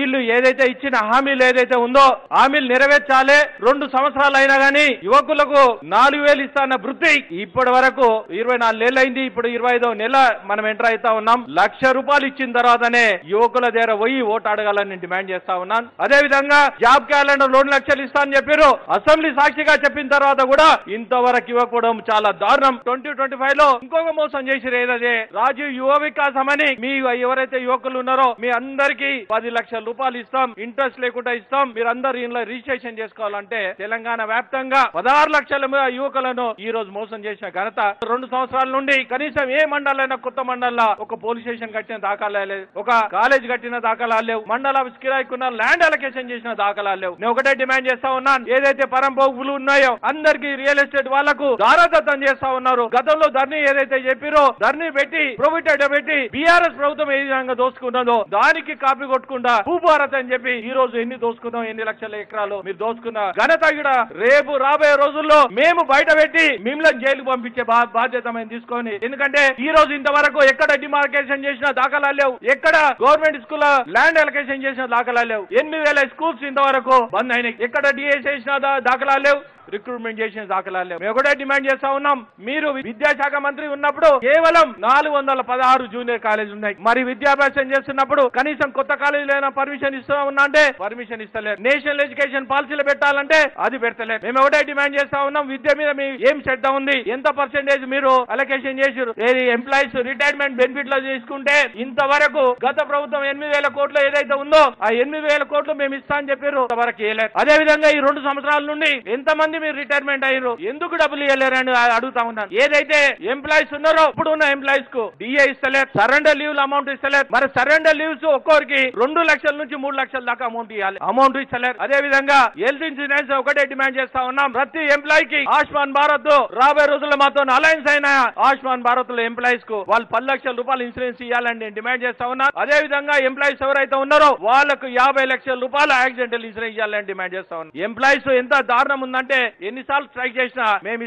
వీళ్ళు ఏదైతే ఇచ్చిన హామీలు ఏదైతే ఉందో హామీలు నెరవేర్చాలి. 2 సంవత్సరాలు అయినా గానీ యువకులకు 4,000 ఇస్తాన్న వృత్తి ఇప్పటి వరకు 24 నెలలు అయింది. ఇప్పుడు 25వ నెల మనం ఎంటర్ అవుతా ఉన్నాం. ₹1,00,000 ఇచ్చిన తర్వాతనే యువకుల దగ్గర పోయి ఓటు అడగాలని డిమాండ్ చేస్తా ఉన్నాను. అదే విధంగా జాబ్ క్యాలెండర్ 2 లక్షలు ఇస్తా అని చెప్పారు. అసెంబ్లీ సాక్షిగా చెప్పిన తర్వాత కూడా ఇంతవరకు ఇవ్వకపోవడం చాలా దారుణం. 2025 లో ఇంకొక మోసం చేసిరు. ఏదైతే రాజీవ్ యువ వికాసం అని మీ ఎవరైతే యువకులు ఉన్నారో మీ అందరికీ 10 లక్షల రూపాయలు ఇస్తాం, ఇంట్రెస్ట్ లేకుండా ఇస్తాం, మీరందరూ ఇంట్లో రిజిస్ట్రేషన్ చేసుకోవాలంటే తెలంగాణ వ్యాప్తంగా 16 లక్షల యువకులను ఈ రోజు మోసం చేసిన ఘనత. 2 సంవత్సరాల నుండి కనీసం ఏ మండలైనా కొత్త మండలంలో ఒక పోలీస్ స్టేషన్ కట్టిన దాఖలాలు లేవు, ఒక కాలేజ్ కట్టిన దాఖలాలు లేవు, మండల ఆఫీస్ కిరాయికున్న ల్యాండ్ అలొకేషన్ చేసిన దాఖలాలు లేవు. నేను ఒకటే డిమాండ్ చేస్తా ఉన్నాను, ఏదైతే పరంపోగులు ఉన్నాయో అందరికీ రియల్ ఎస్టేట్ వాళ్లకు దారాదత్తం చేస్తా ఉన్నారు. గతంలో ధర్నీ ఏదైతే చెప్పారో ధర్నీ పెట్టి ప్రొవిటెడ్ పెట్టి బీఆర్ఎస్ ప్రభుత్వం ఏ విధంగా దోసుకున్నదో దానికి కాపీ కొట్టకుండా భూభారత్ అని చెప్పి ఈ రోజు ఎన్ని దోసుకున్నాం, ఎన్ని లక్షల ఎకరాలు మీరు దోసుకున్న ఘనత కూడా రేపు రాబోయే రోజుల్లో మేము బయట పెట్టి మిమ్మల్ని జైలుకు పంపించే బాధ్యత మేము తీసుకొని. ఎందుకంటే ఈ రోజు ఇంతవరకు ఎక్కడ డిమార్కేషన్ చేసిన దాఖలాలు లేవు, ఎక్కడ గవర్నమెంట్ స్కూల్ ల్యాండ్ అలొకేషన్ చేసిన దాఖలాలు లేవు, 8,000 స్కూల్స్ ఇంతవరకు బంద్ అయినాయి, ఎక్కడ డిఎస్ చేసిన దాఖలాలు లేవు, రిక్రూట్మెంట్ చేసిన దాఖలాలు లేవు. మేము కూడా డిమాండ్ చేస్తా ఉన్నాం, మీరు విద్యాశాఖ మంత్రి ఉన్నప్పుడు కేవలం 416 జూనియర్ కాలేజీలు ఉన్నాయి. మరి విద్యాభ్యాసం చేస్తున్నప్పుడు కనీసం కొత్త కాలేజీలైనా పర్మిషన్ ఇస్తా ఉన్నా అంటే పర్మిషన్ ఇస్తలేరు. నేషనల్ ఎడ్యుకేషన్ పాలసీలు పెట్టాలంటే అది పెడతలేదు. మేము ఒకటే డిమాండ్ చేస్తా ఉన్నాం, విద్య మీద మీ ఏం శ్రద్ధ ఉంది, ఎంత పర్సెంటేజ్ మీరు అలొకేషన్ చేసారు, ఎంప్లాయీస్ రిటైర్మెంట్ బెనిఫిట్ లో తీసుకుంటే ఇంతవరకు గత ప్రభుత్వం 8,000 కోట్లు ఏదైతే ఉందో ఆ 8,000 కోట్లు మేము ఇస్తా అని చెప్పారు, ఇంతవరకు ఇవ్వలేదు. అదే విధంగా ఈ 2 సంవత్సరాల నుండి ఎంతమంది మీరు రిటైర్మెంట్ అయ్యారు, ఎందుకు డబ్బులు ఇవ్వలేరని అడుగుతా ఉన్నాను. ఏదైతే ఎంప్లాయీస్ ఉన్నారో ఇప్పుడు ఉన్న ఎంప్లాయీస్ కు డిఏ ఇస్తలేదు, సరెండర్ లీవ్ అమౌంట్ ఇస్తలేదు. మరి సరెండర్ లీవ్స్ ఒక్కొరికి 2 లక్షల నుంచి 3 లక్షల దాకా అమౌంట్ ఇవ్వాలి, అమౌంట్ ఇస్తలేరు. అదే విధంగా హెల్త్ ఇన్సూరెన్స్ ఒకటే డిమాండ్ చేస్తా ఉన్నాం, ప్రతి ఎంప్లాయీకి ఆయుష్మాన్ భారత్ రాబోయే రోజుల్లో మాతో అలయన్స్ అయిన ఆయుష్మాన్ భారత్ లో ఎంప్లాయీస్ కు వాళ్ళు 10 లక్షల రూపాయలు ఇన్సూరెన్స్ ఇవ్వాలని నేను డిమాండ్ చేస్తా ఉన్నాను. అదే విధంగా ఎంప్లాయీస్ ఎవరైతే ఉన్నారో వాళ్ళకు 50 లక్షల రూపాయలు యాక్సిడెంటల్ ఇన్సూరెన్స్ ఇవ్వాలని డిమాండ్ చేస్తా ఉన్నాను. ఎంప్లాయీస్ ఎంత దారుణం ఉందంటే ఎన్నిసార్లు స్ట్రైక్ చేసినా మేము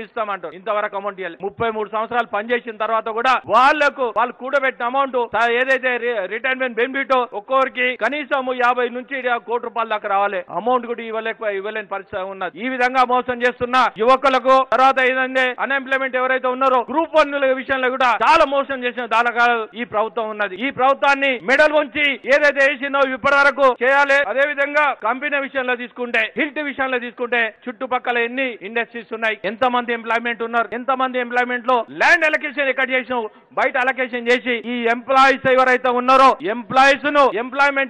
ఇస్తాం అంటారు, ఇంతవరకు అమౌంట్ ఇవ్వాలి. 33 సంవత్సరాలు పనిచేసిన తర్వాత కూడా వాళ్ళు కూడబెట్టిన అమౌంట్ ఏదైతే రిటైర్మెంట్ బెనిఫిట్ ఒక్కొరికి కనీసం 50 నుంచి 1 కోటి రూపాయల దాకా రావాలి, అమౌంట్ కూడా ఇవ్వలేని పరిస్థితి ఉన్నది. ఈ విధంగా మోసం చేస్తున్న యువకులకు తర్వాత ఏదంటే అన్ఎంప్లాయ్మెంట్ ఎవరైతే ఉన్నారో గ్రూప్ 1 విషయంలో కూడా చాలా మోసం చేసిన దాఖలాలు ఈ ప్రభుత్వం ఉన్నది. ఈ ప్రభుత్వాన్ని మెడల్ వంచి ఏదైతే వేసిందో ఇప్పటి వరకు చేయాలి. అదే విధంగా కంపెనీ విషయంలో తీసుకుంటే, హిల్ట్ విషయంలో తీసుకుంటే చుట్టుపక్కల ఎన్ని ఇండస్ట్రీస్ ఉన్నాయి, ఎంతమంది ఎంప్లాయ్మెంట్ ఉన్నారు, ఎంతమంది ఎంప్లాయ్మెంట్ లో ల్యాండ్ అలొకేషన్ ఎక్కడ చేసినావు, బయట అలొకేషన్ చేసి ఈ ఎంప్లాయీస్ ఎవరైతే ఉన్నారో ఎంప్లాయీస్ ను ఎంప్లాయ్మెంట్